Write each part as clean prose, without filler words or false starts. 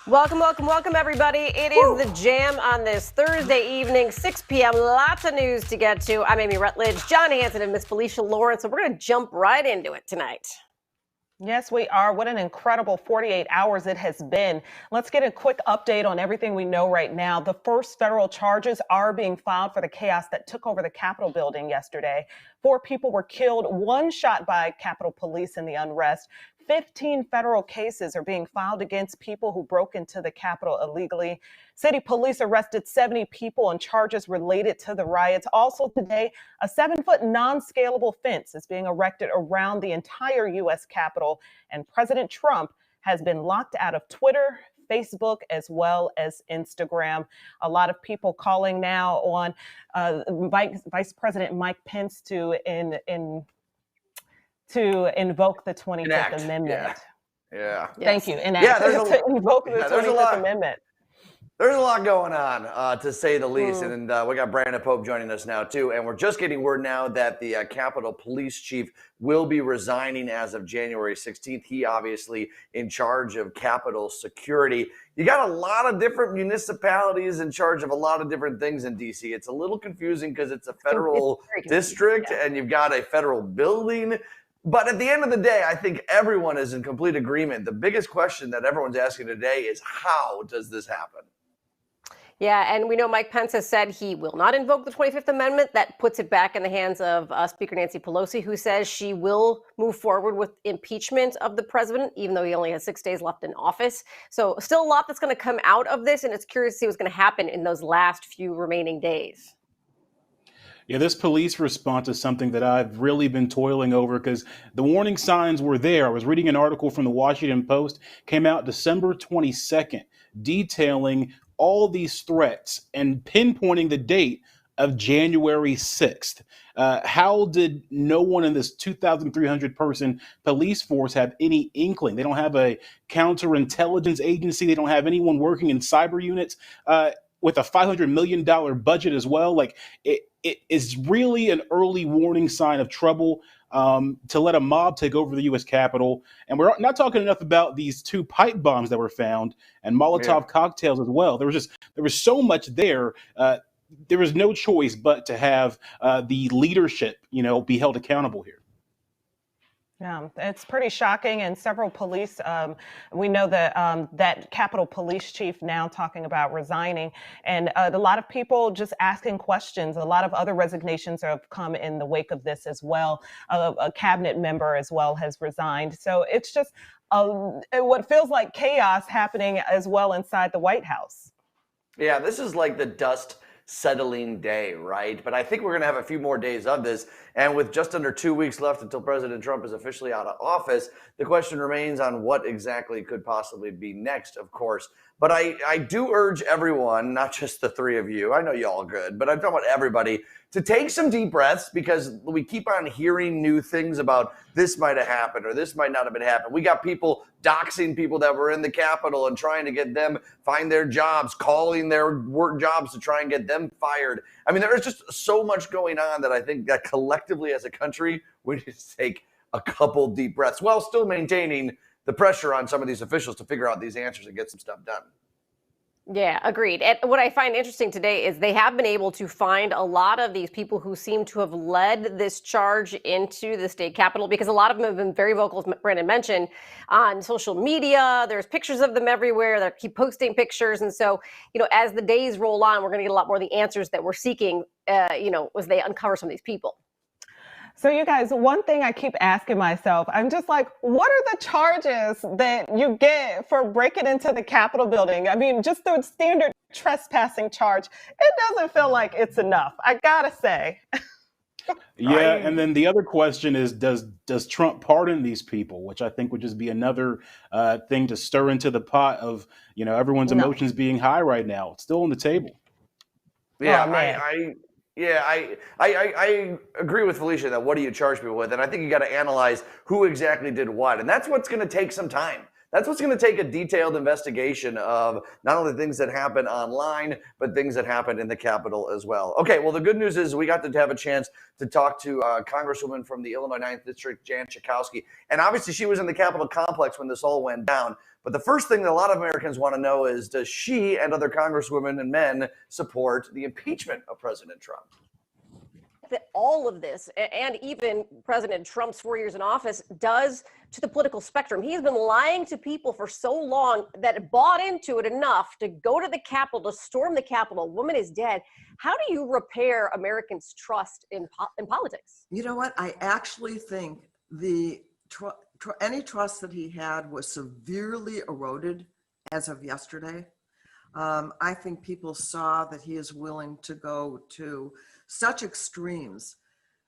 Welcome, welcome, welcome, everybody. It is the Jam on this Thursday evening, 6 p.m. Lots of news to get to. I'm Amy Rutledge, John Hanson, and Miss Felicia Lawrence. So we're going to jump right into it tonight. Yes, we are. What an incredible 48 hours it has been. Let's get a quick update on everything we know right now. The first federal charges are being filed for the chaos that took over the Capitol building yesterday. 4 people were killed, 1 shot by Capitol Police in the unrest. 15 federal cases are being filed against people who broke into the Capitol illegally. City police arrested 70 people on charges related to the riots. Also today, a 7-foot non-scalable fence is being erected around the entire U.S. Capitol, and President Trump has been locked out of Twitter, Facebook, as well as Instagram. A lot of people calling now on Vice President Mike Pence to invoke the 25th Amendment. Yeah. Thank you. To invoke the 25th Amendment. There's a lot going on, to say the least. And we got Brandon Pope joining us now, too. And we're just getting word now that the Capitol Police Chief will be resigning as of January 16th. He obviously in charge of Capitol security. You got a lot of different municipalities in charge of a lot of different things in D.C. It's a little confusing because it's a federal district and you've got a federal building. But at the end of the day, I think everyone is in complete agreement. The biggest question that everyone's asking today is, how does this happen? Yeah, and we know Mike Pence has said he will not invoke the 25th Amendment. That puts it back in the hands of Speaker Nancy Pelosi, who says she will move forward with impeachment of the president, even though he only has 6 days left in office. So still a lot that's going to come out of this, and it's curious to see what's going to happen in those last few remaining days. Yeah, this police response is something that I've really been toiling over because the warning signs were there. I was reading an article from the Washington Post, came out December 22nd, detailing all these threats and pinpointing the date of January 6th. How did no one in this 2,300 person police force have any inkling? They don't have a counterintelligence agency. They don't have anyone working in cyber units with a $500 million budget as well. Like it is really an early warning sign of trouble to let a mob take over the U.S. Capitol. And we're not talking enough about these 2 pipe bombs that were found and Molotov cocktails as well. There was so much there. There was no choice but to have the leadership, be held accountable here. Yeah, it's pretty shocking. And several police, we know that that Capitol Police Chief now talking about resigning, and a lot of people just asking questions. A lot of other resignations have come in the wake of this as well. A cabinet member as well has resigned. So it's just what feels like chaos happening as well inside the White House. Yeah, this is like the dust settling day, right? But I think we're going to have a few more days of this. And with just under 2 weeks left until President Trump is officially out of office, the question remains on what exactly could possibly be next, of course. But I do urge everyone, not just the 3 of you, I know you all good, but I'm talking about everybody, to take some deep breaths because we keep on hearing new things about this might have happened or this might not have been happened. We got people doxing people that were in the Capitol and trying to get them find their jobs, calling their work jobs to try and get them fired. I mean, there is just so much going on that I think that collectively as a country, we need to take a couple deep breaths while still maintaining the pressure on some of these officials to figure out these answers and get some stuff done. Yeah, agreed. And what I find interesting today is they have been able to find a lot of these people who seem to have led this charge into the state capitol, because a lot of them have been very vocal, as Brandon mentioned, on social media. There's pictures of them everywhere. They keep posting pictures. And so, as the days roll on, we're going to get a lot more of the answers that we're seeking, as they uncover some of these people. So you guys, one thing I keep asking myself, I'm just like, what are the charges that you get for breaking into the Capitol building? I mean, just the standard trespassing charge, it doesn't feel like it's enough, I gotta say. Yeah, and then the other question is, does Trump pardon these people, which I think would just be another thing to stir into the pot of, everyone's emotions being high right now. It's still on the table. Yeah, I agree with Felicia that what do you charge people with? And I think you got to analyze who exactly did what. And that's what's going to take some time. That's what's going to take a detailed investigation of not only things that happen online, but things that happen in the Capitol as well. Okay, well, the good news is we got to have a chance to talk to Congresswoman from the Illinois 9th District, Jan Schakowsky. And obviously, she was in the Capitol complex when this all went down. But the first thing that a lot of Americans want to know is, does she and other congresswomen and men support the impeachment of President Trump? That all of this, and even President Trump's 4 years in office, does to the political spectrum. He has been lying to people for so long that bought into it enough to go to the Capitol, to storm the Capitol. A woman is dead. How do you repair Americans' trust in politics? You know what? I actually think any trust that he had was severely eroded as of yesterday. I think people saw that he is willing to go to such extremes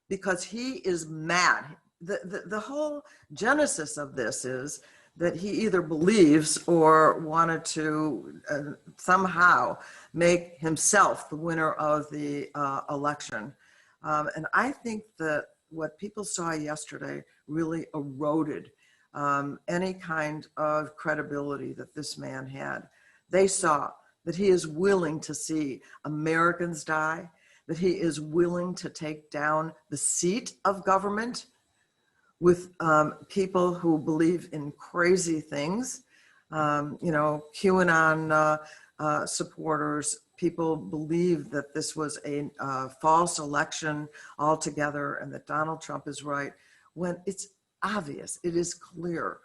because he is mad. The whole genesis of this is that he either believes or wanted to somehow make himself the winner of the election. And I think that what people saw yesterday really eroded any kind of credibility that this man had. They saw that he is willing to see Americans die, that he is willing to take down the seat of government with people who believe in crazy things. QAnon supporters, people believe that this was a false election altogether and that Donald Trump is right, when it's obvious, it is clear.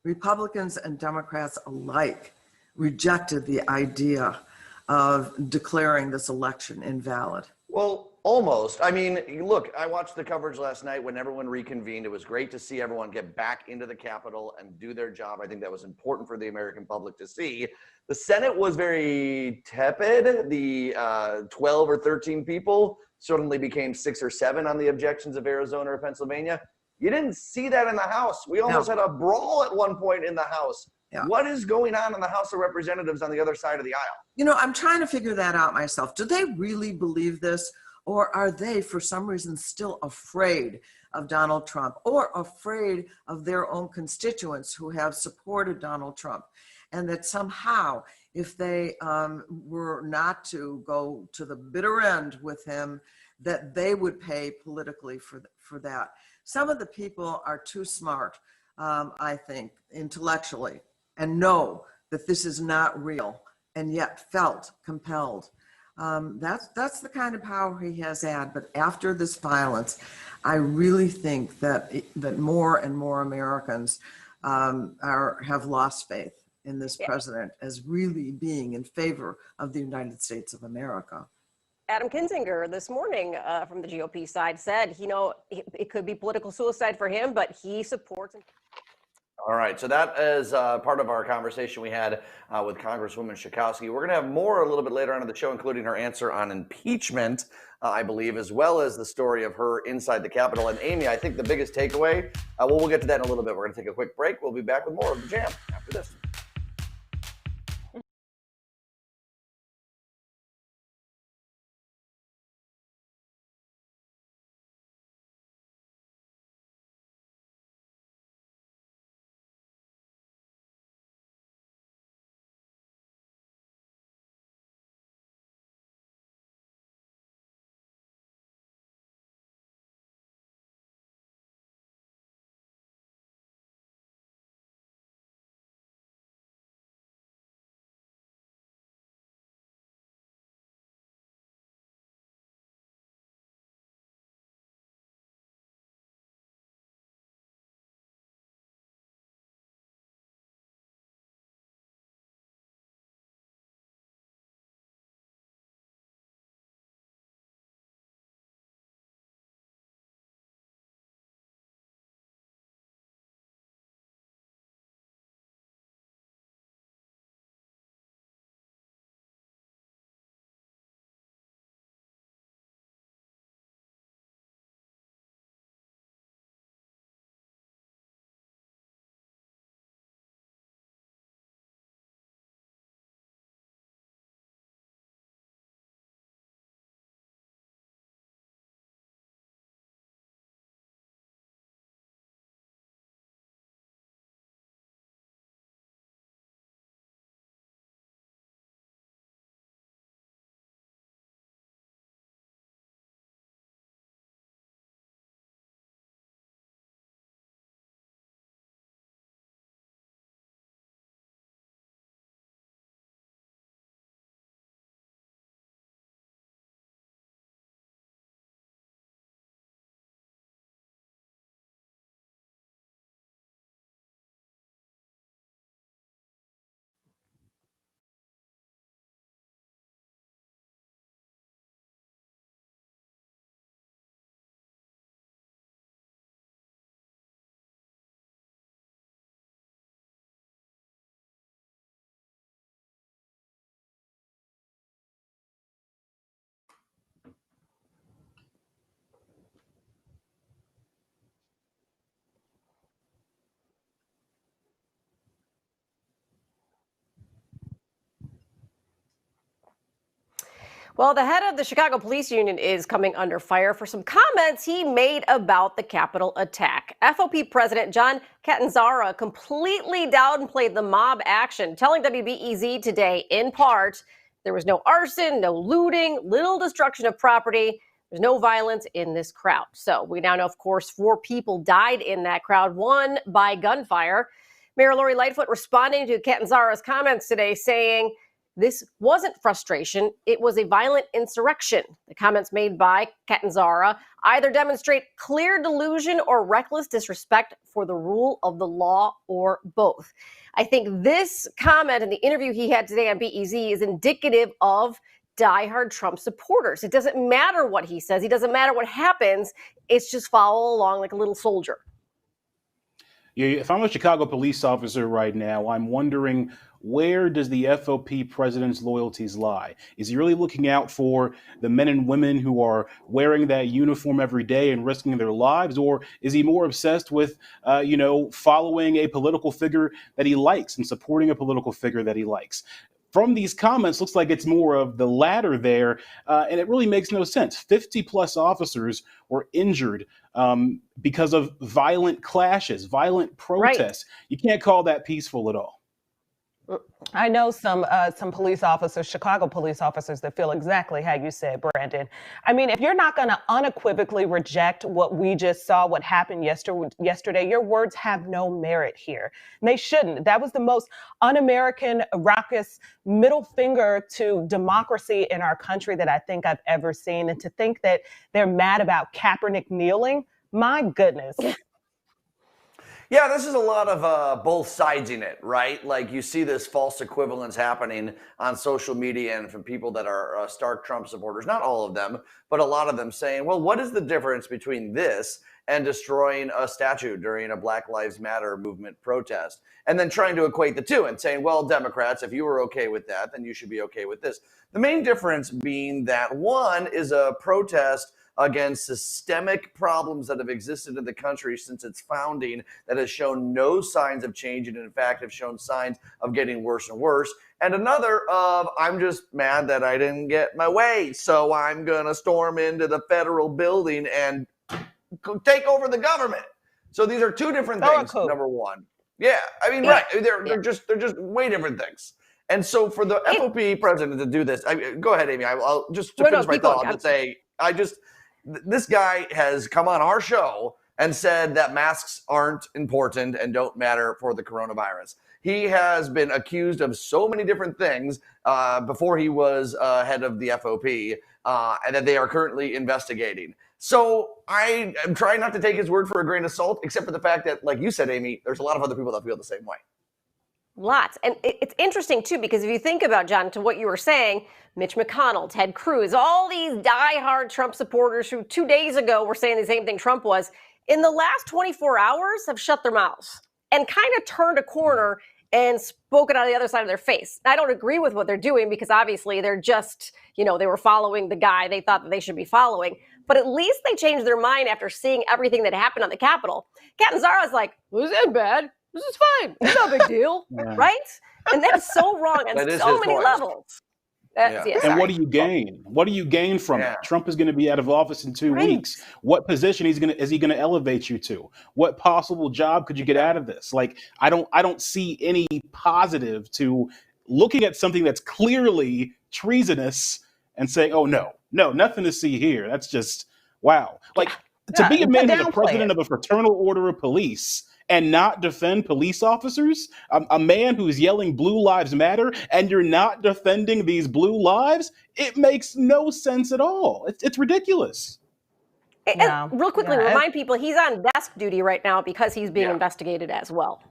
Republicans and Democrats alike rejected the idea of declaring this election invalid. Well, almost. I mean, look, I watched the coverage last night when everyone reconvened. It was great to see everyone get back into the Capitol and do their job. I think that was important for the American public to see. The Senate was very tepid. The 12 or 13 people suddenly became 6 or 7 on the objections of Arizona or Pennsylvania. You didn't see that in the House. We almost had a brawl at one point in the House. Yeah. What is going on in the House of Representatives on the other side of the aisle? You know, I'm trying to figure that out myself. Do they really believe this? Or are they, for some reason, still afraid of Donald Trump or afraid of their own constituents who have supported Donald Trump? And that somehow, if they were not to go to the bitter end with him, that they would pay politically for that. Some of the people are too smart, I think, intellectually, and know that this is not real, and yet felt compelled. That's the kind of power he has had. But after this violence, I really think that more and more Americans have lost faith in this president as really being in favor of the United States of America. Adam Kinzinger this morning from the GOP side said, it could be political suicide for him, but he supports. All right, so that is part of our conversation we had with Congresswoman Schakowsky. We're going to have more a little bit later on in the show, including her answer on impeachment, I believe, as well as the story of her inside the Capitol. And Amy, I think the biggest takeaway, we'll get to that in a little bit. We're going to take a quick break. We'll be back with more of The Jam after this. Well, the head of the Chicago Police Union is coming under fire for some comments he made about the Capitol attack. FOP President Jan Schakowsky completely downplayed the mob action, telling WBEZ today, in part, there was no arson, no looting, little destruction of property. There's no violence in this crowd. So we now know, of course, 4 people died in that crowd, 1 by gunfire. Mayor Lori Lightfoot responding to Schakowsky's comments today, saying, this wasn't frustration. It was a violent insurrection. The comments made by Schakowsky either demonstrate clear delusion or reckless disrespect for the rule of the law, or both. I think this comment and the interview he had today on BEZ is indicative of diehard Trump supporters. It doesn't matter what he says. It doesn't matter what happens. It's just follow along like a little soldier. Yeah, if I'm a Chicago police officer right now, I'm wondering, where does the FOP president's loyalties lie? Is he really looking out for the men and women who are wearing that uniform every day and risking their lives? Or is he more obsessed with, following a political figure that he likes and supporting a political figure that he likes? From these comments, looks like it's more of the latter there, and it really makes no sense. 50 plus officers were injured because of violent clashes, violent protests. Right. You can't call that peaceful at all. I know some police officers, Chicago police officers, that feel exactly how you said, Brandon. I mean, if you're not going to unequivocally reject what we just saw, what happened yesterday, your words have no merit here. And they shouldn't. That was the most un-American, raucous middle finger to democracy in our country that I think I've ever seen. And to think that they're mad about Kaepernick kneeling, my goodness. Yeah, this is a lot of both sides in it, right? Like, you see this false equivalence happening on social media and from people that are stark Trump supporters, not all of them, but a lot of them saying, well, what is the difference between this and destroying a statue during a Black Lives Matter movement protest? And then trying to equate the two and saying, well, Democrats, if you were okay with that, then you should be okay with this. The main difference being that one is a protest against systemic problems that have existed in the country since its founding that has shown no signs of change and in fact have shown signs of getting worse and worse. And another of, I'm just mad that I didn't get my way, so I'm going to storm into the federal building and take over the government. So these are two different things, number one. Yeah, I mean, right. They're just way different things. And so for the FOP president to do this, go ahead, Amy. I'll just to finish my thought, I'll just say, this guy has come on our show and said that masks aren't important and don't matter for the coronavirus. He has been accused of so many different things before he was head of the FOP and that they are currently investigating. So I am trying not to take his word for a grain of salt, except for the fact that, like you said, Amy, there's a lot of other people that feel the same way. Lots. And it's interesting, too, because if you think about, John, to what you were saying, Mitch McConnell, Ted Cruz, all these diehard Trump supporters who 2 days ago were saying the same thing Trump was, in the last 24 hours have shut their mouths and kind of turned a corner and spoken out of the other side of their face. I don't agree with what they're doing because obviously they're just, they were following the guy they thought that they should be following. But at least they changed their mind after seeing everything that happened on the Capitol. Schakowsky's like, this isn't bad. This is fine. It's no big deal, right? And that is so wrong on so many levels. And what do you gain? What do you gain from it? Trump is going to be out of office in 2 weeks. What position is he going to elevate you to? What possible job could you get out of this? Like, I don't see any positive to looking at something that's clearly treasonous and saying, oh no, nothing to see here. That's just wow. Like, to be a man who's the president of a fraternal order of police and not defend police officers, a man who's yelling blue lives matter, and you're not defending these blue lives, it makes no sense at all. It's ridiculous. And real quickly, remind people he's on desk duty right now because he's being investigated as well.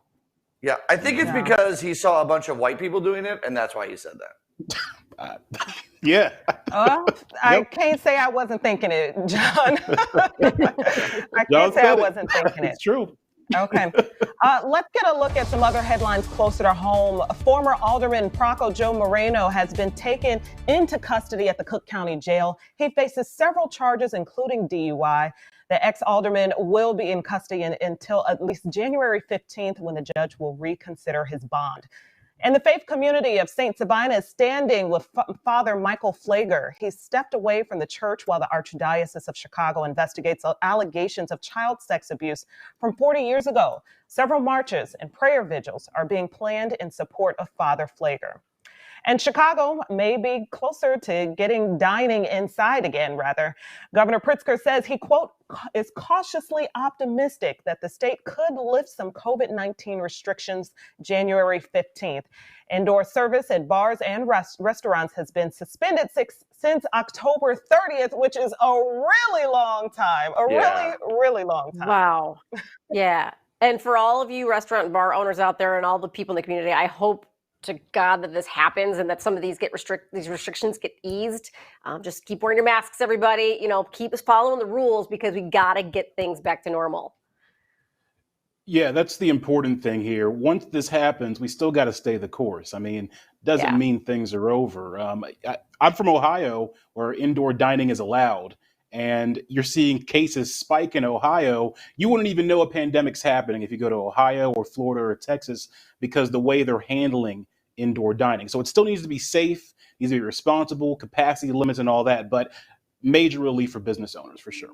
Yeah, I think it's because he saw a bunch of white people doing it, and that's why he said that. Yeah. I can't say I wasn't thinking it, John. I can't say I wasn't thinking it. It's true. Okay. Let's get a look at some other headlines closer to home. Former Alderman Proco Joe Moreno has been taken into custody at the Cook County Jail. He faces several charges, including DUI. The ex-alderman will be in custody until at least January 15th, when the judge will reconsider his bond. And the faith community of St. Sabina is standing with Father Michael Flager. He stepped away from the church while the Archdiocese of Chicago investigates allegations of child sex abuse from 40 years ago. Several marches and prayer vigils are being planned in support of Father Flager. And Chicago may be closer to getting dining inside again, rather. Governor Pritzker says he, quote, is cautiously optimistic that the state could lift some COVID-19 restrictions January 15th. Indoor service at bars and restaurants has been suspended since October 30th, which is a really long time, really long time. Wow. Yeah. And for all of you restaurant and bar owners out there and all the people in the community, I hope to God that this happens and that some of these these restrictions get eased. Just keep wearing your masks, everybody. Keep us following the rules because we got to get things back to normal. Yeah, that's the important thing here. Once this happens, we still got to stay the course. I mean, doesn't mean things are over. I'm from Ohio, where indoor dining is allowed, and you're seeing cases spike in Ohio. You wouldn't even know a pandemic's happening if you go to Ohio or Florida or Texas because the way they're handling indoor dining. So it still needs to be safe, needs to be responsible, capacity limits and all that, but major relief for business owners for sure.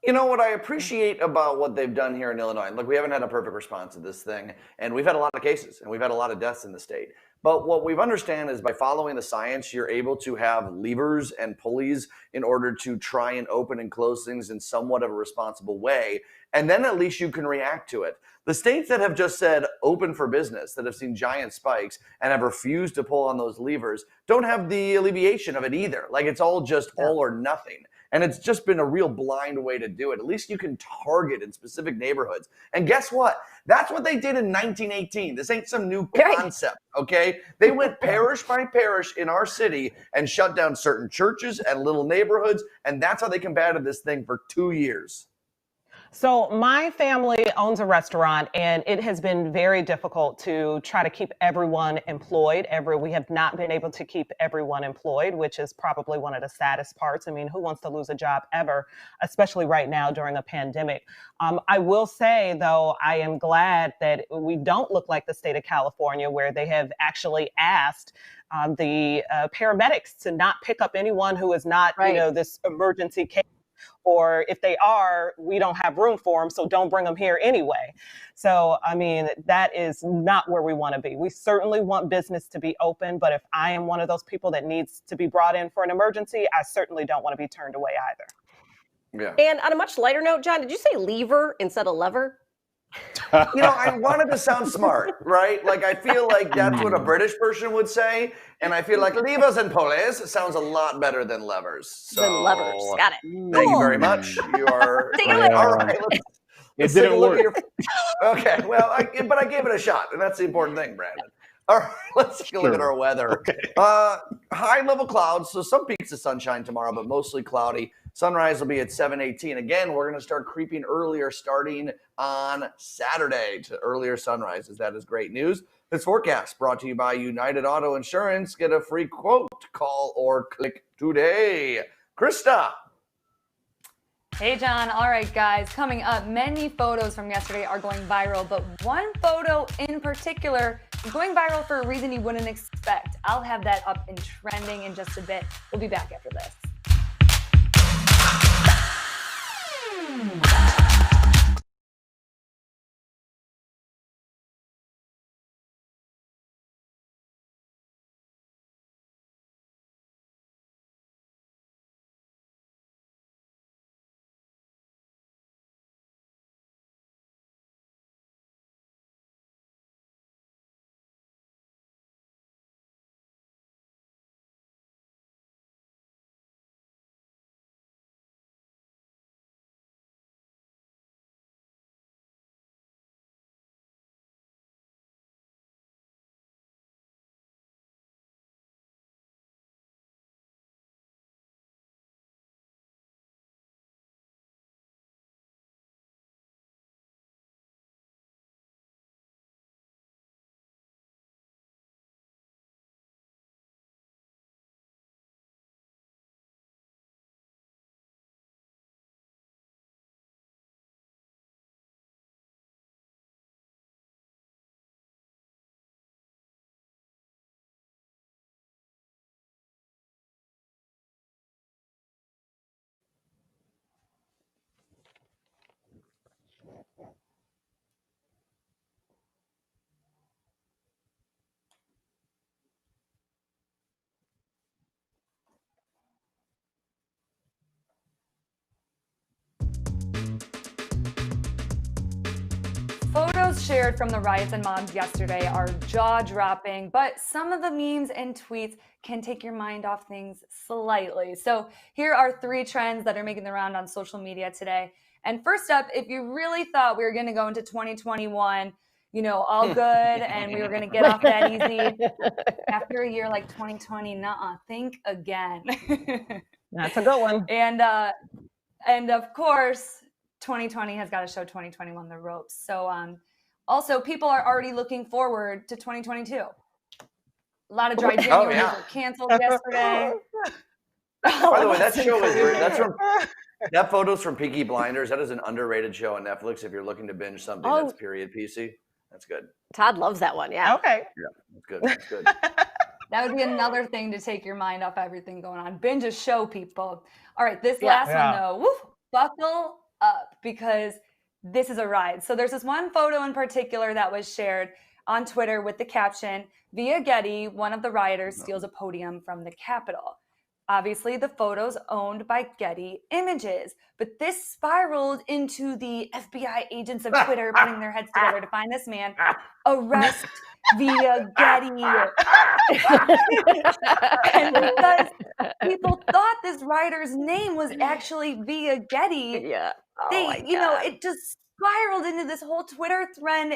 You know what I appreciate about what they've done here in Illinois? Look, we haven't had a perfect response to this thing, and we've had a lot of cases, and we've had a lot of deaths in the state. But what we've understand is by following the science, you're able to have levers and pulleys in order to try and open and close things in somewhat of a responsible way, and then at least you can react to it. The states that have just said open for business, that have seen giant spikes and have refused to pull on those levers, don't have the alleviation of it either. Like it's all just all or nothing. And it's just been a real blind way to do it. At least you can target in specific neighborhoods. And guess what? That's what they did in 1918. This ain't some new concept, okay? They went parish by parish in our city and shut down certain churches and little neighborhoods. And that's how they combated this thing for 2 years. So my family owns a restaurant, and it has been very difficult to try to keep everyone employed. We have not been able to keep everyone employed, which is probably one of the saddest parts. I mean, who wants to lose a job ever, especially right now during a pandemic? I will say, though, I am glad that we don't look like the state of California, where they have actually asked the paramedics to not pick up anyone who is not, this emergency case. Or if they are, we don't have room for them, so don't bring them here anyway. So, I mean, that is not where we want to be. We certainly want business to be open, but if I am one of those people that needs to be brought in for an emergency, I certainly don't want to be turned away either. Yeah. And on a much lighter note, John, did you say lever instead of lever? I wanted to sound smart, right? Like, I feel like that's what a British person would say. And I feel like levers and pulleys sounds a lot better than levers. So, Than levers. Got it. Thank you very much. You are Take it all right. Let's It take a didn't look work. at your. Okay, well, but I gave it a shot, and that's the important thing, Brandon. All right, let's take a look at our weather. Okay. High level clouds, so some peaks of sunshine tomorrow, but mostly cloudy. Sunrise will be at 7:18. Again, we're going to start creeping earlier starting on Saturday to earlier sunrises. That is great news. This forecast brought to you by United Auto Insurance. Get a free quote, call or click today. Krista. Hey, John. All right, guys. Coming up, many photos from yesterday are going viral, but one photo in particular is going viral for a reason you wouldn't expect. I'll have that up and trending in just a bit. We'll be back after this. photos shared from the riots and mobs yesterday are jaw-dropping, but some of the memes and tweets can take your mind off things slightly. So here are 3 trends that are making the round on social media today. And first up, if you really thought we were going to go into 2021, all good and we were going to get off that easy, after a year like 2020, nuh-uh, think again. That's a good one. And of course, 2020 has got to show 2021 the ropes. So also, people are already looking forward to 2022. A lot of dry Januaries were canceled yesterday. By the way, that show is that photo's from Peaky Blinders. That is an underrated show on Netflix. If you're looking to binge something that's period PC, that's good. Todd loves that one. Yeah. Okay. Yeah, that's good. That's good. That would be another thing to take your mind off everything going on. Binge a show, people. All right, this last one though, buckle up because this is a ride. So there's this one photo in particular that was shared on Twitter with the caption, "Via Getty, one of the rioters steals a podium from the Capitol." Obviously, the photo's owned by Getty Images, but this spiraled into the FBI agents of Twitter putting their heads together to find this man. Arrest Via Getty. And because people thought this writer's name was actually Via Getty, it just spiraled into this whole Twitter trend,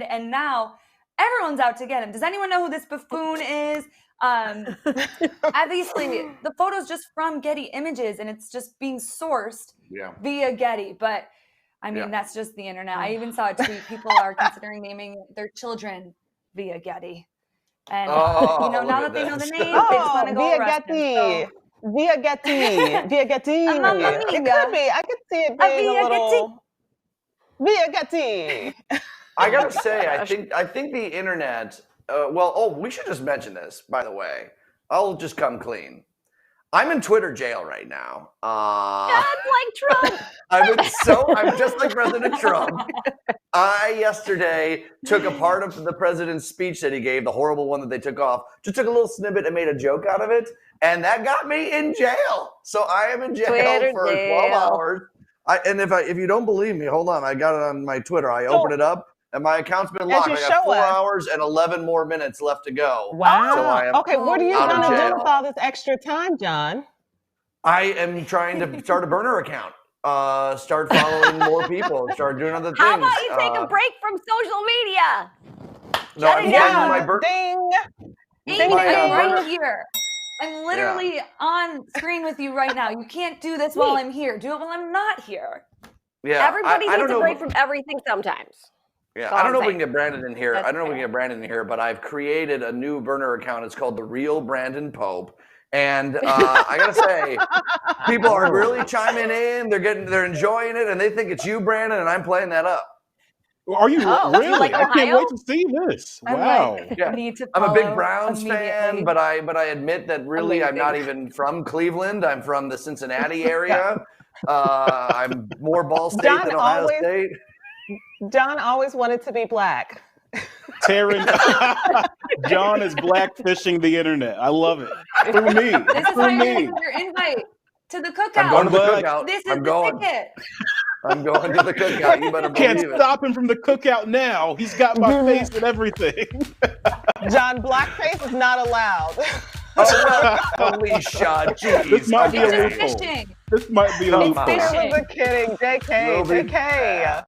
and now everyone's out to get him. Does anyone know who this buffoon is? Obviously, the photo's just from Getty Images, and it's just being sourced via Getty. But I mean, that's just the internet. I even saw a tweet. People are considering naming their children Via Getty. And, now that they know the name, they just want to go arrest him. Via Getty. Via Getty. It could be. I could see it being a little... Via Getty. I gotta say, I think the internet... we should just mention this, by the way. I'll just come clean. I'm in Twitter jail right now. Like Trump. I'm just like President Trump. I yesterday took a part of the president's speech that he gave, the horrible one that they took off, just took a little snippet and made a joke out of it, and that got me in jail. So I am in jail for 12 hours. If you don't believe me, hold on. I got it on my Twitter. I opened it up. And my account's been locked. I got 4 hours and 11 more minutes left to go. Wow. So okay, what are you going to do with all this extra time, John? I am trying to start a burner account. Start following more people. Start doing other things. How about you take a break from social media? No, I'm getting my burner. I'm right here. I'm literally on screen with you right now. You can't do this while I'm here. Do it while I'm not here. Yeah, everybody needs a break from everything sometimes. Yeah, I don't know if we can get Brandon in here. But I've created a new burner account. It's called The Real Brandon Pope. And I gotta say, people are really chiming in. They're enjoying it, and they think it's you, Brandon, and I'm playing that up. Are you really? Like I can't wait to see this. Wow. I'm a big Browns fan, but I admit that really I'm not even from Cleveland. I'm from the Cincinnati area. I'm more Ball State than Ohio State. John always wanted to be black. Taryn, John is blackfishing the internet. I love it. For me. This is how you get your invite to the cookout. I'm going to the cookout. This is the ticket. I'm going to the cookout. You better believe it. Can't stop him from the cookout now. He's got my face and everything. John, blackface is not allowed. Alicia, geez. This might be a loophole. This might be a loophole. I was kidding. JK.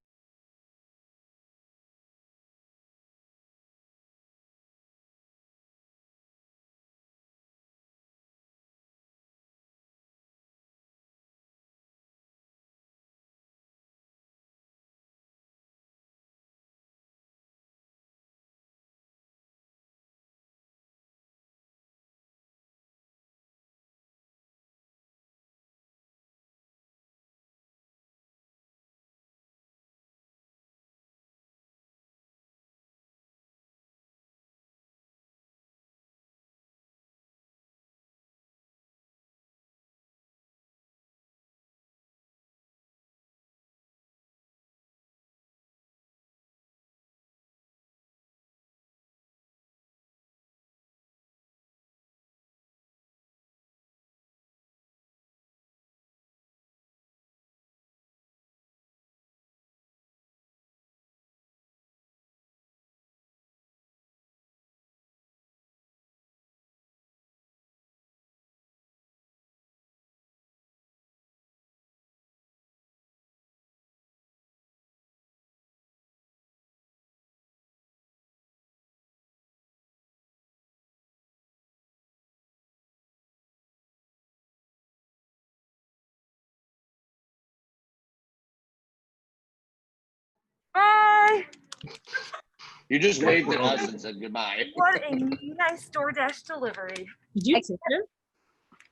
You just waved at us and said goodbye. What a nice DoorDash delivery. Did you tip him?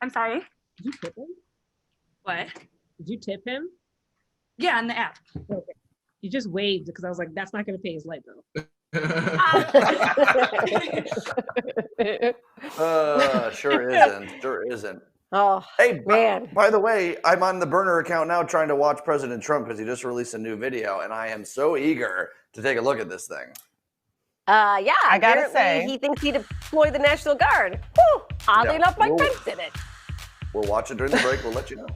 I'm sorry. Did you tip him? What? Did you tip him? Yeah, on the app. Okay. You just waved because I was like, that's not going to pay his light bill. Sure isn't. Sure isn't. Oh, Hey, man. by the way, I'm on the burner account now trying to watch President Trump because he just released a new video, and I am so eager to take a look at this thing. Yeah, I gotta apparently say- he thinks he deployed the National Guard. Whew, oddly Yeah, enough, Mike we'll- Pence did it. We'll watch it during the break. We'll let you know.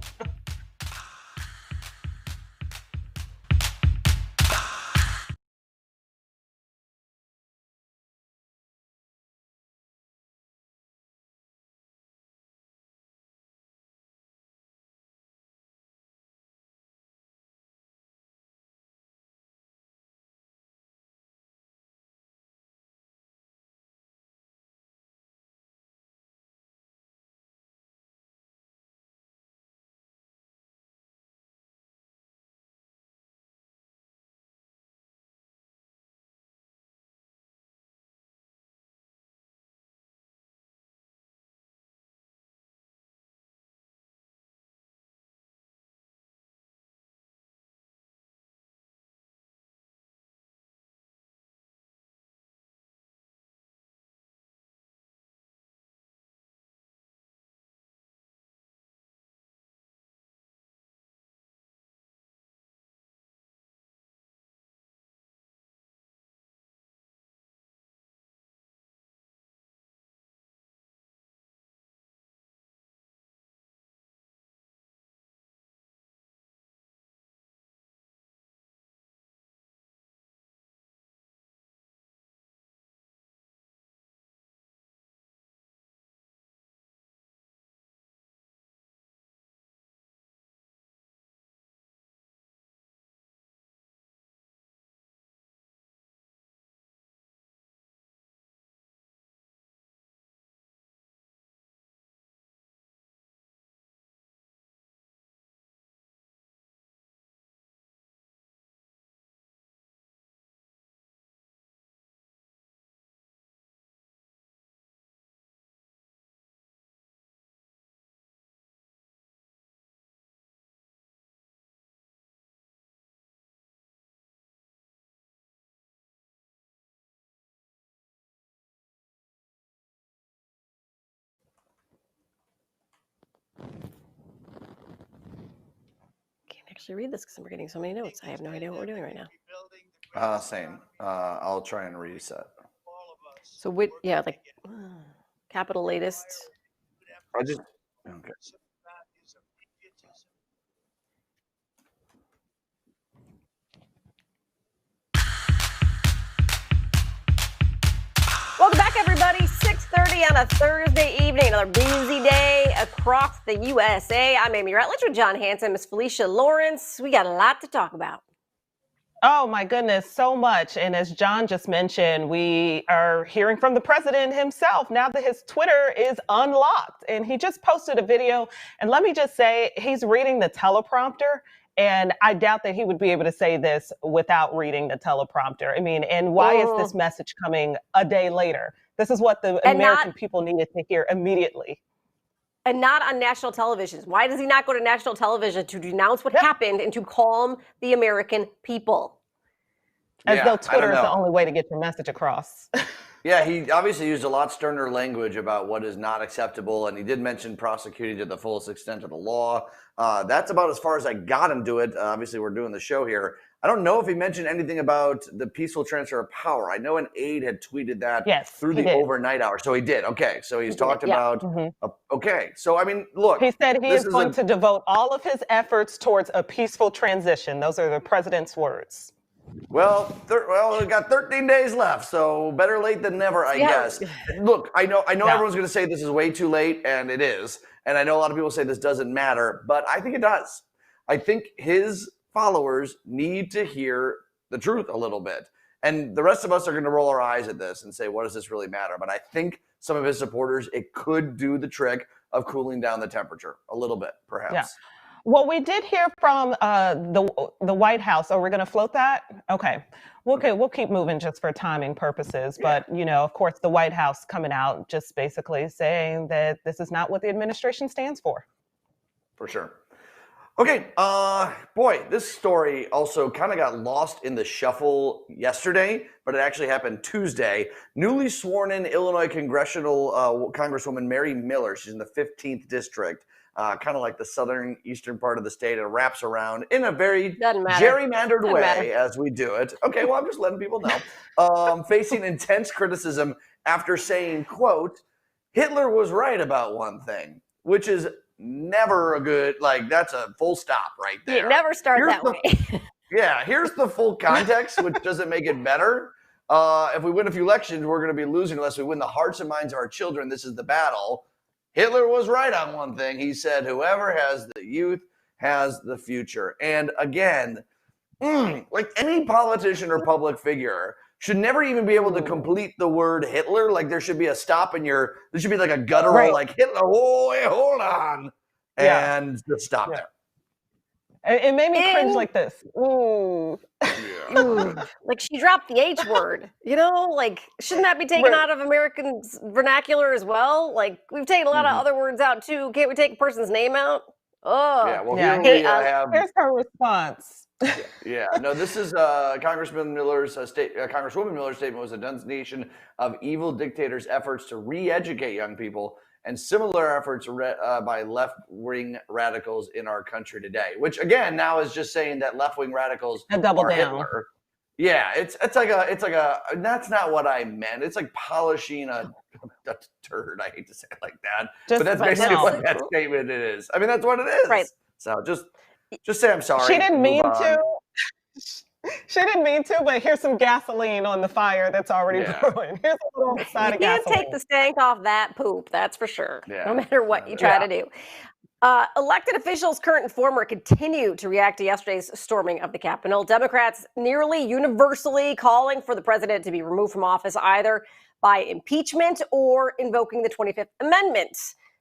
Can't actually read this because I'm getting so many notes. I have no idea what we're doing right now. Same. I'll try and reset. So, like, capital latest. I just okay. Welcome back, everybody. 6:30 on a Thursday evening. Another busy day across the USA. I'm Amy Rutledge with John Hanson, Miss Felicia Lawrence. We got a lot to talk about. Oh my goodness, so much. And as John just mentioned, we are hearing from the president himself now that his Twitter is unlocked. And he just posted a video. And let me just say, he's reading the teleprompter. And I doubt that he would be able to say this without reading the teleprompter. I mean, and why is this message coming a day later? This is what the American people needed to hear immediately. And not on national television. Why does he not go to national television to denounce what happened and to calm the American people? As though Twitter is the only way to get your message across. Yeah, he obviously used a lot sterner language about what is not acceptable, and he did mention prosecuting to the fullest extent of the law. That's about as far as I got him to it. Obviously, we're doing the show here. I don't know if he mentioned anything about the peaceful transfer of power. I know an aide had tweeted that through the overnight hour. So he did. Okay, so he's talked about, okay. So, I mean, look. He said he is going to devote all of his efforts towards a peaceful transition. Those are the president's words. Well, we got 13 days left, so better late than never, I guess. Look, I know everyone's going to say this is way too late, and it is. And I know a lot of people say this doesn't matter, but I think it does. I think his followers need to hear the truth a little bit. And the rest of us are going to roll our eyes at this and say, what does this really matter? But I think some of his supporters, it could do the trick of cooling down the temperature a little bit, perhaps. Yeah. Well, we did hear from the White House. Oh, we're going to float that? Okay. We'll keep moving just for timing purposes. But, of course, the White House coming out just basically saying that this is not what the administration stands for. For sure. Okay, boy, this story also kind of got lost in the shuffle yesterday, but it actually happened Tuesday. Newly sworn in Illinois congressional Congresswoman Mary Miller, she's in the 15th district, kind of like the southern eastern part of the state. It wraps around in a very gerrymandered way as we do it. Okay, well, I'm just letting people know. Facing intense criticism after saying, quote, Hitler was right about one thing, which is never a good, that's a full stop right there. You never start that way. Yeah, here's the full context, which doesn't make it better. If we win a few elections, we're going to be losing unless we win the hearts and minds of our children. This is the battle. Hitler was right on one thing. He said, whoever has the youth has the future. And again, like any politician or public figure should never even be able to complete the word Hitler. Like there should be a stop in there should be like a guttural, like Hitler, oh, wait, hold on. And just stop there. It made me cringe like this. Ooh. Like she dropped the H word, like shouldn't that be taken out of American vernacular as well? Like we've taken a lot of other words out too. Can't we take a person's name out? Oh, yeah. Well, here's her response. No, this is Congresswoman Miller's statement was a denunciation of evil dictators' efforts to re-educate young people and similar efforts by left-wing radicals in our country today. Which again now is just saying that left-wing radicals are Hitler. Yeah, it's like a that's not what I meant. It's like polishing a turd. I hate to say it like that, but that's basically what that statement is. I mean, that's what it is. Right. So just say I'm sorry. She didn't mean to. She didn't mean to, but here's some gasoline on the fire that's already brewing. Here's a little side of gasoline. You can't take the stank off that poop, that's for sure. No matter what you try to do. Elected officials, current and former, continue to react to yesterday's storming of the Capitol. Democrats nearly universally calling for the president to be removed from office either by impeachment or invoking the 25th Amendment.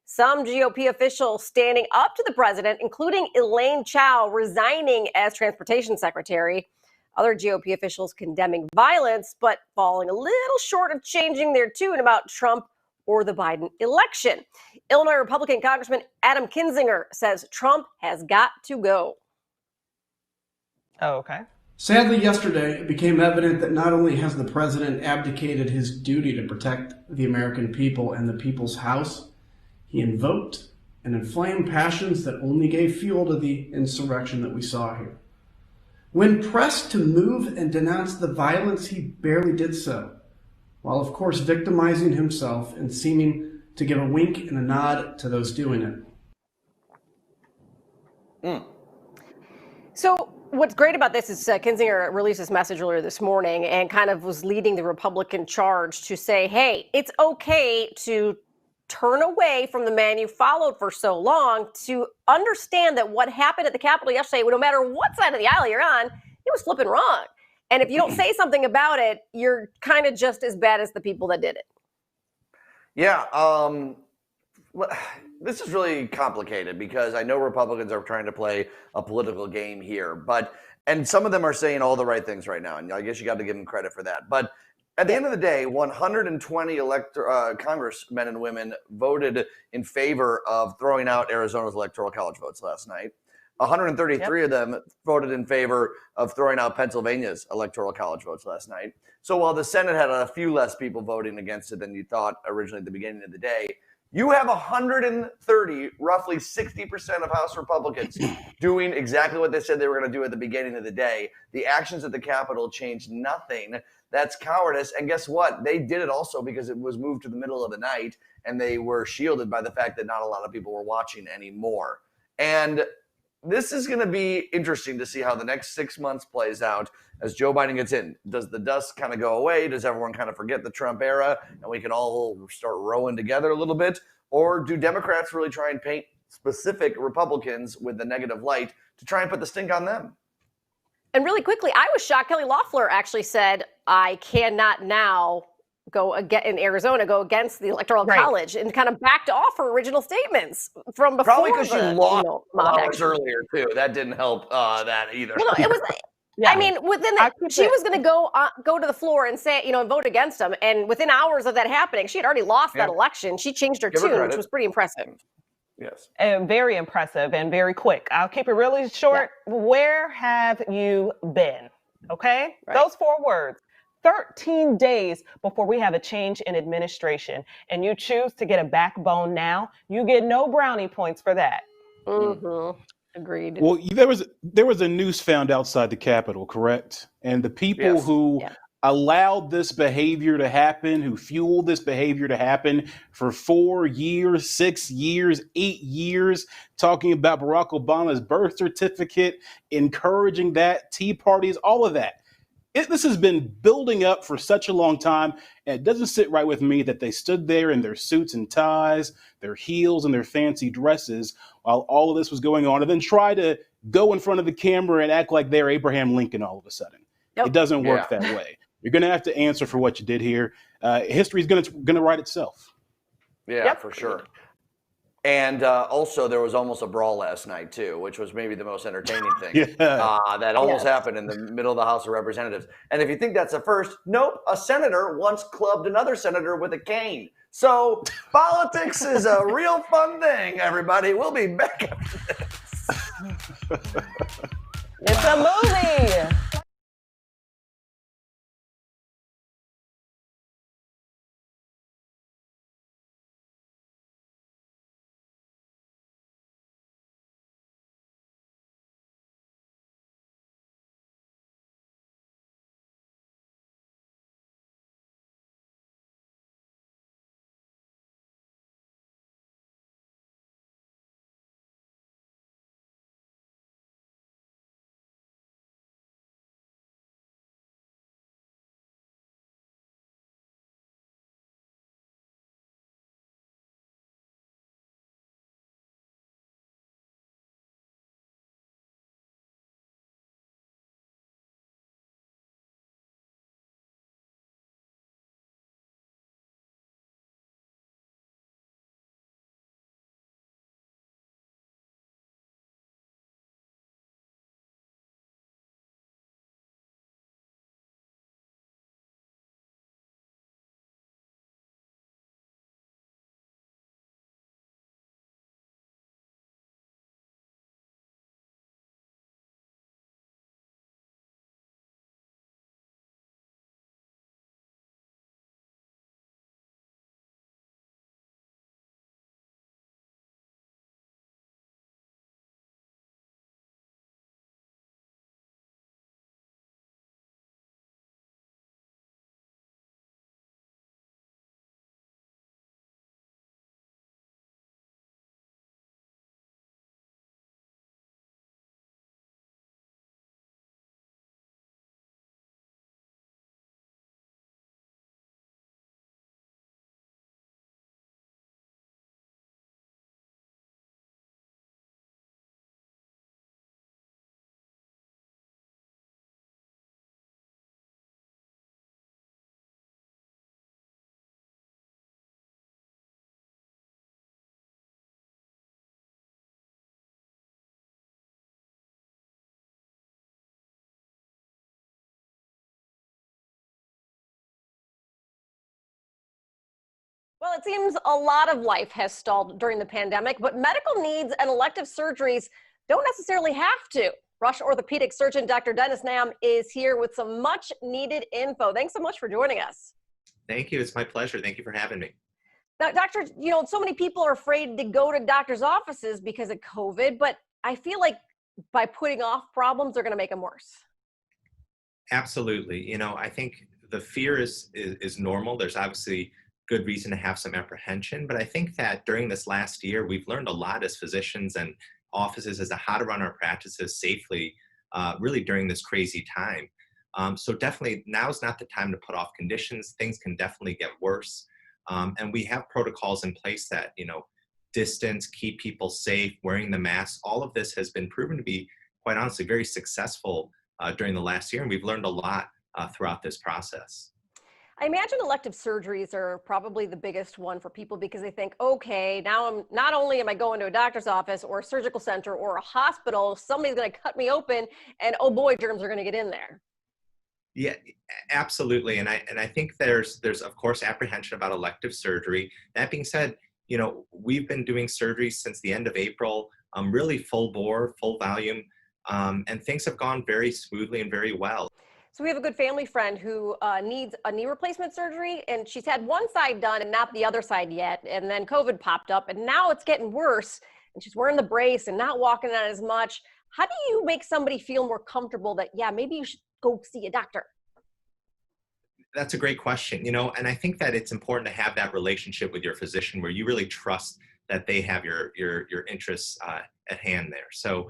Some GOP officials standing up to the president, including Elaine Chao resigning as transportation secretary. Other GOP officials condemning violence, but falling a little short of changing their tune about Trump or the Biden election. Illinois Republican Congressman Adam Kinzinger says Trump has got to go. Oh, okay. Sadly, yesterday, it became evident that not only has the president abdicated his duty to protect the American people and the people's house, he invoked and inflamed passions that only gave fuel to the insurrection that we saw here. When pressed to move and denounce the violence, he barely did so, while of course victimizing himself and seeming to give a wink and a nod to those doing it. So what's great about this is Kinzinger released this message earlier this morning and kind of was leading the Republican charge to say, hey, it's okay to turn away from the man you followed for so long, to understand that what happened at the Capitol yesterday, no matter what side of the aisle you're on, it was flipping wrong. And if you don't say something about it, you're kind of just as bad as the people that did it. Yeah, this is really complicated because I know Republicans are trying to play a political game here, and some of them are saying all the right things right now, and I guess you got to give them credit for that. But at the end of the day, 120 congressmen and women voted in favor of throwing out Arizona's electoral college votes last night. 133 of them voted in favor of throwing out Pennsylvania's electoral college votes last night. So while the Senate had a few less people voting against it than you thought originally at the beginning of the day, you have 130, roughly 60% of House Republicans doing exactly what they said they were going to do at the beginning of the day. The actions at the Capitol changed nothing. That's cowardice. And guess what? They did it also because it was moved to the middle of the night and they were shielded by the fact that not a lot of people were watching anymore. And this is going to be interesting to see how the next 6 months plays out as Joe Biden gets in. Does the dust kind of go away? Does everyone kind of forget the Trump era and we can all start rowing together a little bit? Or do Democrats really try and paint specific Republicans with the negative light to try and put the stink on them? And really quickly, I was shocked. Kelly Loeffler actually said, I cannot now go again in Arizona, go against the Electoral Right. College, and kind of backed off her original statements from before Probably because she the, lost mob hours action. earlier too. That didn't help that either. Well, no, it was. Yeah. I mean, within I the, keep she it- was going to go to the floor and say, and vote against him. And within hours of that happening, she had already lost that Yeah. election. She changed her Give her tune, which credit. was pretty impressive. Yes. And very impressive and very quick. I'll keep it really short. Where have you been? Okay? Right. Those 4 words. 13 days before we have a change in administration, and you choose to get a backbone now, you get no brownie points for that. Mm-hmm. Agreed. Well, there was a noose found outside the Capitol, correct? And the people Yes. who allowed this behavior to happen, who fueled this behavior to happen for 4 years, 6 years, 8 years, talking about Barack Obama's birth certificate, encouraging that, Tea parties, all of that. This has been building up for such a long time, and it doesn't sit right with me that they stood there in their suits and ties, their heels and their fancy dresses while all of this was going on, and then try to go in front of the camera and act like they're Abraham Lincoln all of a sudden. Nope. It doesn't work that way. You're going to have to answer for what you did here. History is going to write itself. Yeah, for sure. And also, there was almost a brawl last night, too, which was maybe the most entertaining thing. That almost happened in the middle of the House of Representatives. And if you think that's a first, nope, a senator once clubbed another senator with a cane. So politics is a real fun thing, everybody. We'll be back after this. It's a movie. Well, it seems a lot of life has stalled during the pandemic, but medical needs and elective surgeries don't necessarily have to. Rush orthopedic surgeon Dr. Dennis Nam is here with some much needed info. Thanks so much for joining us. Thank you. It's my pleasure. Thank you for having me. Now, doctor, so many people are afraid to go to doctor's offices because of COVID, but I feel like by putting off problems, they're going to make them worse. Absolutely. I think the fear is normal. There's obviously good reason to have some apprehension, but I think that during this last year, we've learned a lot as physicians and offices as to how to run our practices safely, really during this crazy time. So definitely now is not the time to put off conditions. Things can definitely get worse. And we have protocols in place that, distance, keep people safe, wearing the mask. All of this has been proven to be, quite honestly, very successful during the last year. And we've learned a lot throughout this process. I imagine elective surgeries are probably the biggest one for people because they think, okay, now I'm not only am I going to a doctor's office or a surgical center or a hospital, somebody's going to cut me open, and oh boy, germs are going to get in there. Yeah, absolutely. And I think there's of course apprehension about elective surgery. That being said, we've been doing surgery since the end of April, really full bore, full volume, and things have gone very smoothly and very well. So we have a good family friend who needs a knee replacement surgery, and she's had one side done and not the other side yet. And then COVID popped up, and now it's getting worse. And she's wearing the brace and not walking on as much. How do you make somebody feel more comfortable that, yeah, maybe you should go see a doctor? That's a great question, and I think that it's important to have that relationship with your physician where you really trust that they have your interests at hand there. So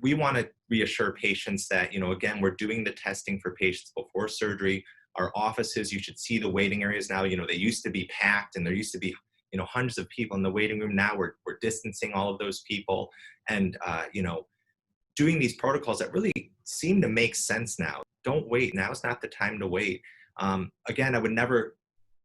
we want to reassure patients that, again, we're doing the testing for patients before surgery. Our offices, you should see the waiting areas now. They used to be packed and there used to be, hundreds of people in the waiting room. Now we're distancing all of those people and, doing these protocols that really seem to make sense now. Don't wait. Now is not the time to wait. Again, I would never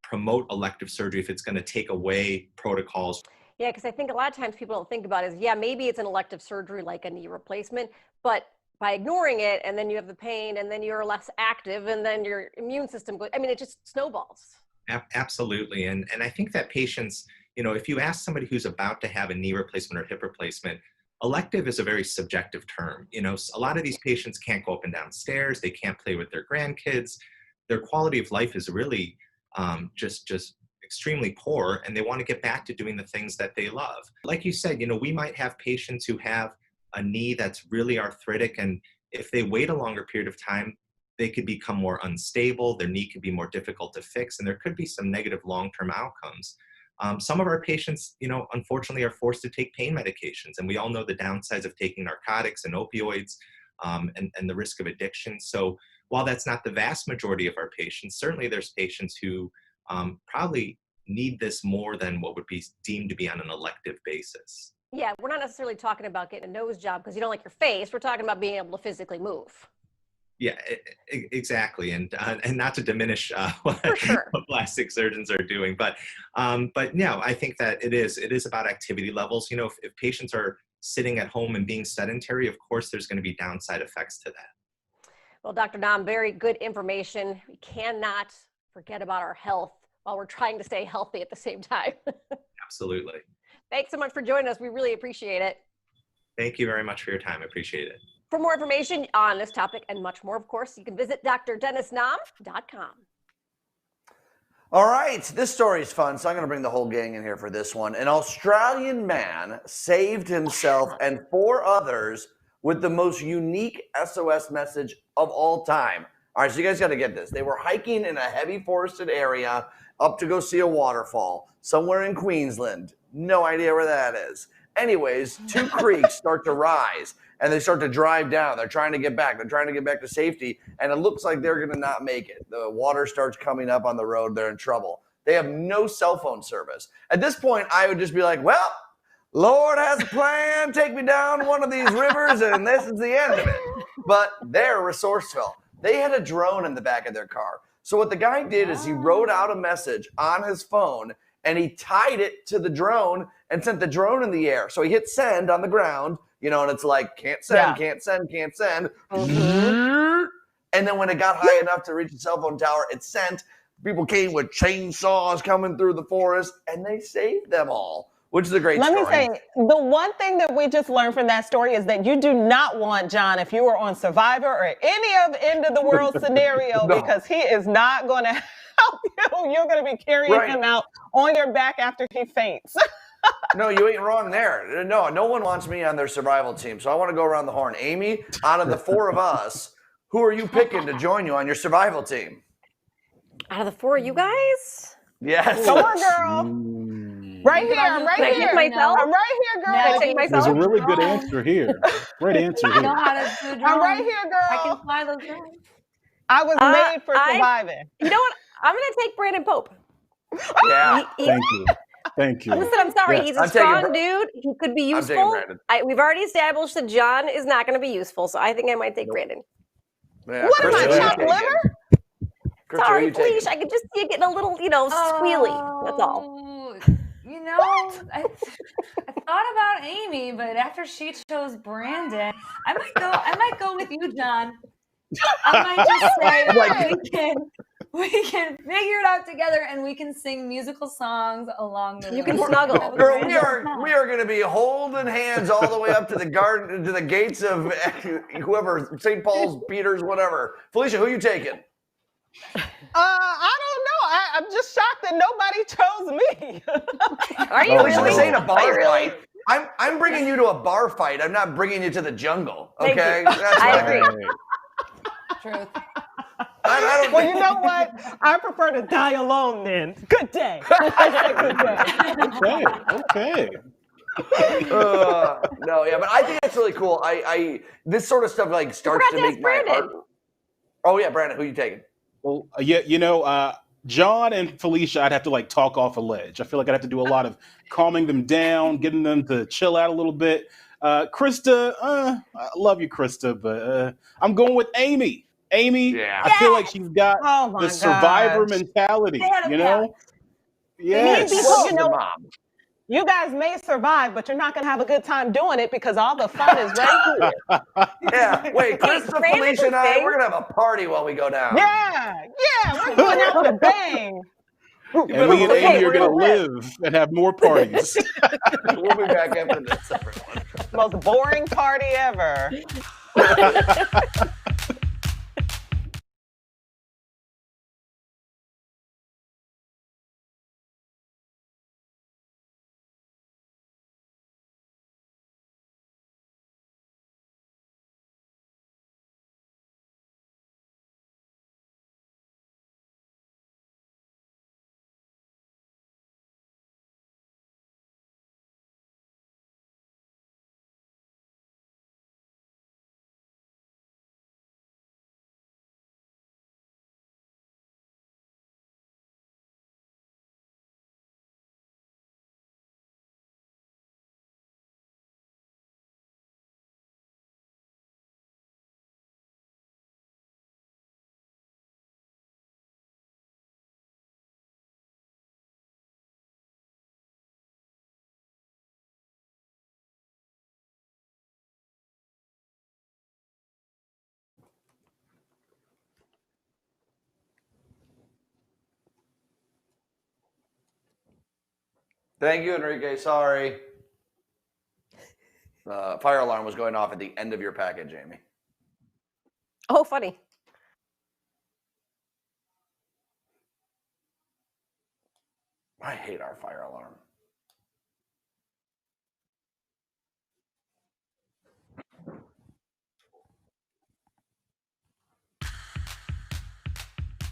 promote elective surgery if it's going to take away protocols. Yeah, because I think a lot of times people don't think about it is, yeah, maybe it's an elective surgery like a knee replacement, but by ignoring it, and then you have the pain, and then you're less active, and then your immune system goes, it just snowballs. Absolutely. And I think that patients, if you ask somebody who's about to have a knee replacement or hip replacement, elective is a very subjective term. A lot of these patients can't go up and down stairs. They can't play with their grandkids. Their quality of life is really just extremely poor, and they want to get back to doing the things that they love. Like you said, we might have patients who have a knee that's really arthritic, and if they wait a longer period of time, they could become more unstable, their knee could be more difficult to fix, and there could be some negative long-term outcomes. Some of our patients, unfortunately are forced to take pain medications, and we all know the downsides of taking narcotics and opioids and the risk of addiction. So while that's not the vast majority of our patients, certainly there's patients who probably need this more than what would be deemed to be on an elective basis. Yeah, we're not necessarily talking about getting a nose job because you don't like your face. We're talking about being able to physically move. Yeah, exactly, and not to diminish what plastic surgeons are doing, but no, I think that it is about activity levels. If patients are sitting at home and being sedentary, of course, there's going to be downside effects to that. Well, Dr. Nam, very good information. We cannot forget about our health while we're trying to stay healthy at the same time. Absolutely. Thanks so much for joining us. We really appreciate it. Thank you very much for your time. I appreciate it. For more information on this topic and much more, of course, you can visit drdennisnam.com. All right, this story is fun, so I'm going to bring the whole gang in here for this one. An Australian man saved himself and 4 others with the most unique SOS message of all time. All right, so you guys got to get this. They were hiking in a heavy forested area up to go see a waterfall somewhere in Queensland. No idea where that is. Anyways, 2 creeks start to rise and they start to drive down. They're trying to get back. They're trying to get back to safety, and it looks like they're going to not make it. The water starts coming up on the road. They're in trouble. They have no cell phone service. At this point, I would just be like, well, Lord has a plan. Take me down one of these rivers, and this is the end of it. But they're resourceful. They had a drone in the back of their car. So what the guy did is he wrote out a message on his phone, and he tied it to the drone and sent the drone in the air. So he hit send on the ground, and it's like, can't send, can't send, can't send. Mm-hmm. And then when it got high enough to reach the cell phone tower, it sent. People came with chainsaws coming through the forest, and they saved them all, which is a great story. Let me say, the one thing that we just learned from that story is that you do not want John, if you were on Survivor or any of end of the world scenario, because he is not going to help you. You're going to be carrying him out on your back after he faints. No, you ain't wrong there. No one wants me on their survival team. So I want to go around the horn. Amy, out of the 4 of us, who are you picking to join you on your survival team? Out of the 4 of you guys? Yes. Come on, girl. Right here. I'm right here. I'm right here, girl. Can I take myself? There's a really good answer here. Great answer I here. know how to do drones. I'm right here, girl. I can fly those drones. I was made for surviving. You know what? I'm going to take Brandon Pope. Yeah. Thank you. Listen, I'm sorry. Yeah. He's a strong dude. He could be useful. We've already established that John is not going to be useful, so I think I might take Brandon. Yeah, what am I, chopped liver? Krista, who Sorry, you taking? Felicia. I could just see you getting a little, squealy. That's all. Oh, I thought about Amy, but after she chose Brandon, I might go with you, John. I might just say we can figure it out together and we can sing musical songs along the way. You can snuggle. Girl, we are going to be holding hands all the way up to the garden, to the gates of whoever, St. Paul's, Peter's, whatever. Felicia, who you taking? I don't know. I'm just shocked that nobody chose me. Are you Felicia, really? this ain't a bar Are you really? fight. I'm bringing you to a bar fight. I'm not bringing you to the jungle. Thank Okay? you. That's I what agree. Truth. I don't Well, you know what? I prefer to die alone then. Good day. Good day. Okay. no, yeah, but I think that's really cool. I this sort of stuff like starts to make my heart. Oh yeah, Brandon, who you taking? Well, John and Felicia, I'd have to talk off a ledge. I feel like I'd have to do a lot of calming them down, getting them to chill out a little bit. Krista, I love you, Krista, but I'm going with Amy. Amy, Yeah. I feel like she's got Oh my the survivor gosh. mentality, Yes. Yes. Well, you know, Mom. you guys may survive, but you're not going to have a good time doing it because all the fun is right here. Yeah, wait, Krista, Brandon Felicia, and I, sing? we're gonna have a party while we go down. Yeah, we're going out with a bang. And me and Amy are going to live and have more parties. We'll be back after this, everyone. Most boring party ever. Thank you, Enrique. Sorry. Fire alarm was going off at the end of your package, Amy. Oh, funny. I hate our fire alarm.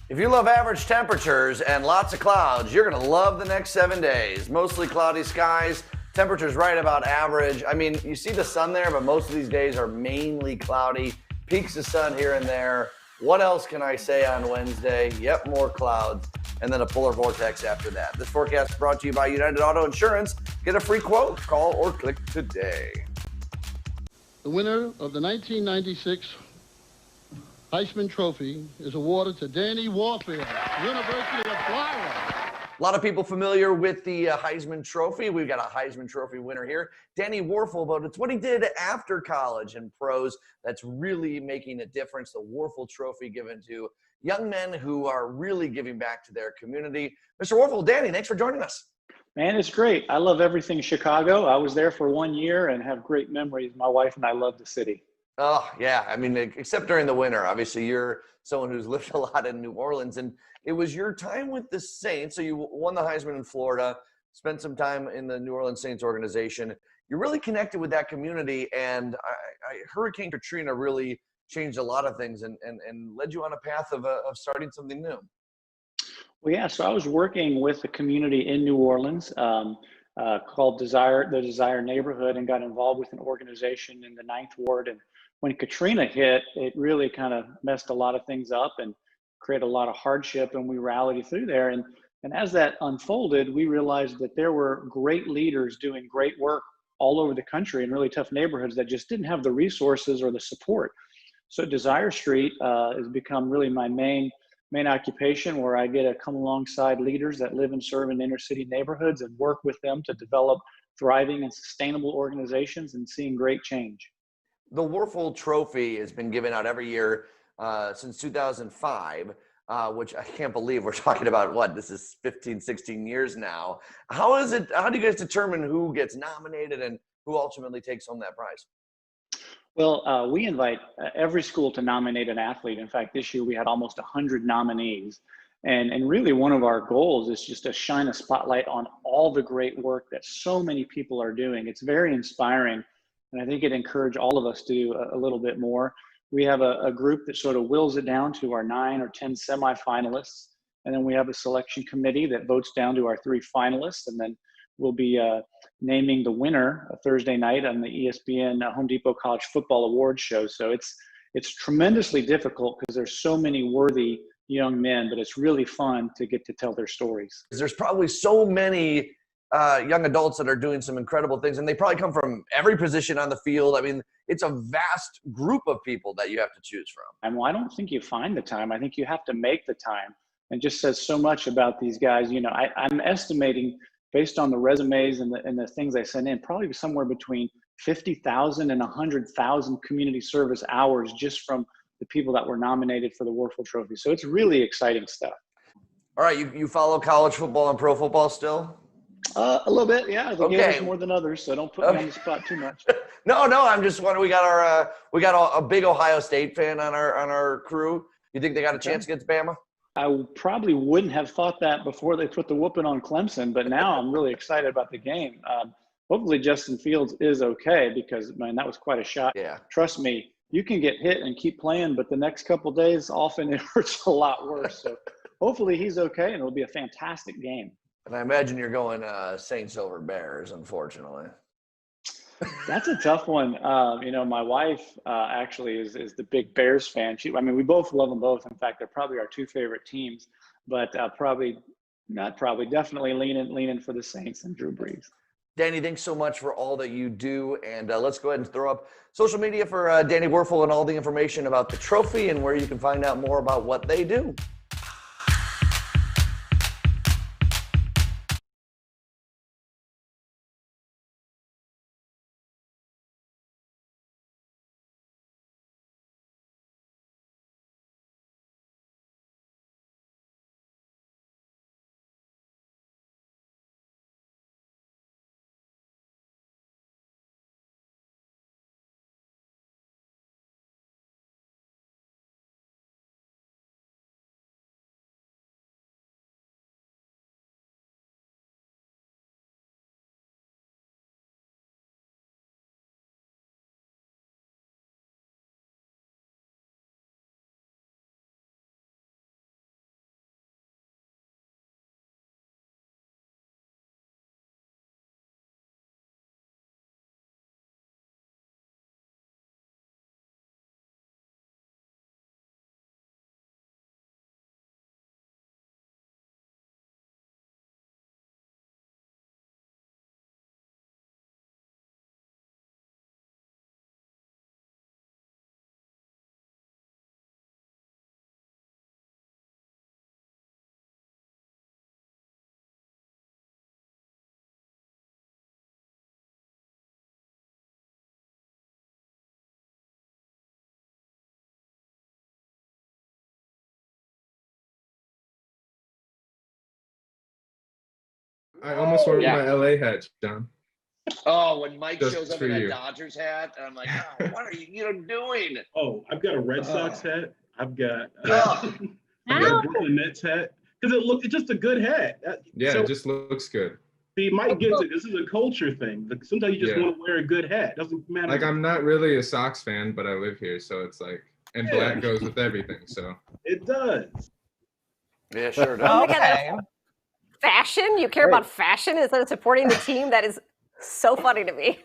If you love average temperatures and lots of clouds, you're going to love the next 7 days. Mostly cloudy skies, temperatures right about average. I mean, you see the sun there, but most of these days are mainly cloudy. Peaks of sun here and there. What else can I say on Wednesday? Yep, more clouds. And then a polar vortex after that. This forecast is brought to you by United Auto Insurance. Get a free quote. Call or click today. The winner of the 1996 Heisman Trophy is awarded to Danny Wuerffel, University of Florida. A lot of people familiar with the Heisman Trophy. We've got a Heisman Trophy winner here, Danny Wuerffel, but it's what he did after college and pros that's really making a difference. The Wuerffel Trophy given to young men who are really giving back to their community. Mr. Wuerffel, Danny, thanks for joining us. Man, it's great. I love everything Chicago. I was there for 1 year and have great memories. My wife and I love the city. Oh, yeah. I mean, except during the winter. Obviously, you're someone who's lived a lot in New Orleans, and it was your time with the Saints. So you won the Heisman in Florida, spent some time in the New Orleans Saints organization. You're really connected with that community, and Hurricane Katrina really changed a lot of things and led you on a path of starting something new. Well, yeah, so I was working with a community in New Orleans called the Desire Neighborhood, and got involved with an organization in the 9th Ward. And when Katrina hit, it really kind of messed a lot of things up and created a lot of hardship, and we rallied through there. And as that unfolded, we realized that there were great leaders doing great work all over the country in really tough neighborhoods that just didn't have the resources or the support. So Desire Street has become really my main main occupation where I get to come alongside leaders that live and serve in inner city neighborhoods and work with them to develop thriving and sustainable organizations and seeing great change. The Wuerfell Trophy has been given out every year since 2005, which I can't believe we're talking about. What, this is 15, 16 years now. How do you guys determine who gets nominated and who ultimately takes home that prize? Well, we invite every school to nominate an athlete. In fact, this year we had almost 100 nominees. And really one of our goals is just to shine a spotlight on all the great work that so many people are doing. It's very inspiring. And I think it encouraged all of us to do a little bit more. We have a group that sort of wills it down to our 9 or 10 semifinalists. And then we have a selection committee that votes down to our 3 finalists. And then we'll be naming the winner Thursday night on the ESPN Home Depot College Football Awards show. So it's tremendously difficult because there's so many worthy young men, but it's really fun to get to tell their stories. There's probably so many young adults that are doing some incredible things, and they probably come from every position on the field. I mean, it's a vast group of people that you have to choose from. And well, I don't think you find the time. I think you have to make the time. And just says so much about these guys. You know, I'm estimating based on the resumes and the things they send in, probably somewhere between 50,000 and 100,000 community service hours just from the people that were nominated for the Wuerfell Trophy. So it's really exciting stuff. All right, you follow college football and pro football still? A little bit, yeah. The Okay. game is more than others, so don't put me on the spot too much. No, I'm just wondering. We got a big Ohio State fan on our crew. You think they got a chance against Bama? I probably wouldn't have thought that before they put the whooping on Clemson, but now I'm really excited about the game. Hopefully Justin Fields is okay because, man, that was quite a shot. Yeah. Trust me, you can get hit and keep playing, but the next couple days, often it hurts a lot worse. So hopefully he's okay, and it'll be a fantastic game. And I imagine you're going Saints over Bears, unfortunately. That's a tough one. You know, my wife actually is the big Bears fan. We both love them both. In fact, they're probably our 2 favorite teams, but definitely leaning for the Saints and Drew Brees. Danny, thanks so much for all that you do. And let's go ahead and throw up social media for Danny Wuerffel and all the information about the trophy and where you can find out more about what they do. I almost wore my LA hat, John. Oh, when Mike Just shows up for in a you. Dodgers hat, and I'm like, oh, what are you doing? Oh, I've got a Red Sox hat. I've got Oh. I've got a Brooklyn Nets hat because it's just a good hat. Yeah, So, it just looks good. see, Mike gets it. This is a culture thing. Like, sometimes you just Yeah. want to wear a good hat. Doesn't matter. Like, I'm not really a Sox fan, but I live here, so it's like, and Yeah. black goes with everything, so. It does. Yeah, sure does. Oh my God, Okay. Fashion? You care about fashion instead of supporting the team? That is so funny to me.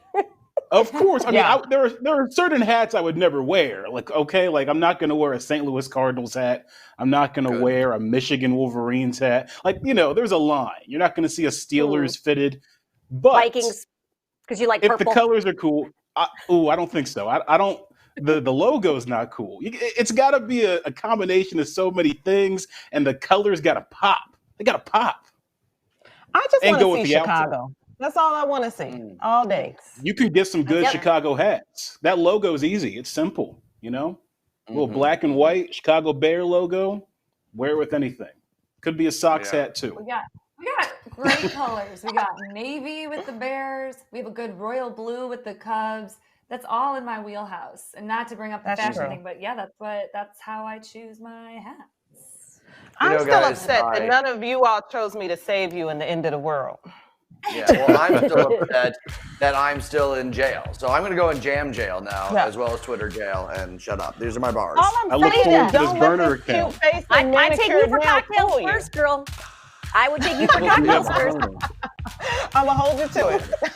Of course. I mean, Yeah. there are certain hats I would never wear. Like, okay, like I'm not going to wear a St. Louis Cardinals hat. I'm not going to Good. wear a Michigan Wolverines hat. Like, there's a line. You're not going to see a Steelers fitted. But Vikings, because you like if purple. the colors are cool, I don't think so. I don't. the logo's not cool. It's got to be a combination of so many things, and the colors got to pop. They got to pop. I just And go want to with see the outfit. Chicago. That's all I want to see all day. You can get some good Yep. Chicago hats. That logo is easy. It's simple, you know? A little black and white Chicago Bear logo. Wear it with anything. Could be a Sox hat too. We got great colors. We got navy with the Bears. We have a good royal blue with the Cubs. That's all in my wheelhouse. And not to bring up the That's fashion true. thing, but yeah, that's how I choose my hats. I'm still guys, upset that none of you all chose me to save you in the end of the world. Yeah, well, I'm still upset that I'm still in jail. So I'm going to go in jam jail now, as well as Twitter jail, and shut up. These are my bars. All I'm I look saying forward is to this don't burner let this cute account. face and I'd take you manicured for nail cocktails fool you. first, girl. I would take you for cocktails first. I'm going to hold you to it.